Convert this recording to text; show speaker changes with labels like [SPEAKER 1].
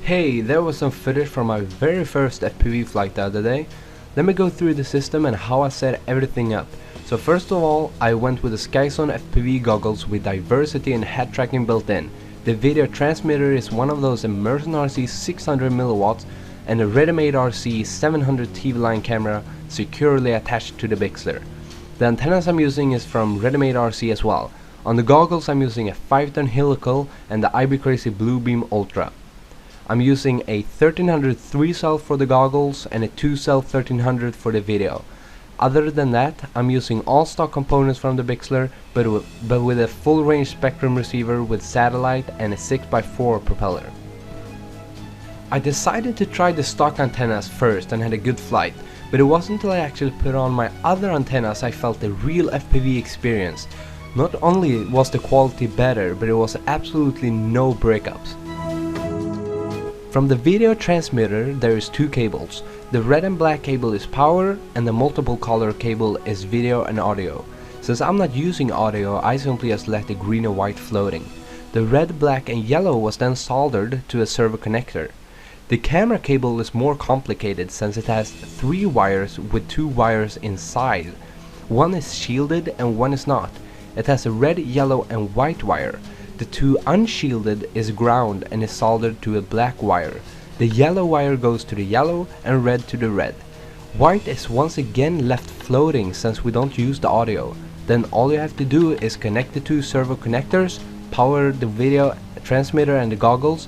[SPEAKER 1] Hey, there was some footage from my very first FPV flight the other day. Let me go through the system and how I set everything up. So first of all, I went with the SkyZone FPV goggles with diversity and head tracking built in. The video transmitter is one of those Immersion RC 600mW and a ready-made RC 700 TV line camera securely attached to the Bixler. The antennas I'm using is from ready-made RC as well. On the goggles I'm using a 5-ton helical and the IBCrazy Bluebeam Ultra. I'm using a 1300 3-cell for the goggles and a 2-cell 1300 for the video. Other than that, I'm using all stock components from the Bixler, but with a full range spectrum receiver with satellite and a 6x4 propeller. I decided to try the stock antennas first and had a good flight, but it wasn't until I actually put on my other antennas I felt the real FPV experience. Not only was the quality better, but it was absolutely no breakups. From the video transmitter there is two cables. The red and black cable is power and the multiple color cable is video and audio. Since I'm not using audio, I simply just left the green and white floating. The red, black and yellow was then soldered to a servo connector. The camera cable is more complicated since it has 3 wires with 2 wires inside. One is shielded and one is not. It has a red, yellow and white wire. The 2 unshielded is ground and is soldered to a black wire. The yellow wire goes to the yellow and red to the red. White is once again left floating since we don't use the audio. Then all you have to do is connect the 2 servo connectors, power the video transmitter and the goggles,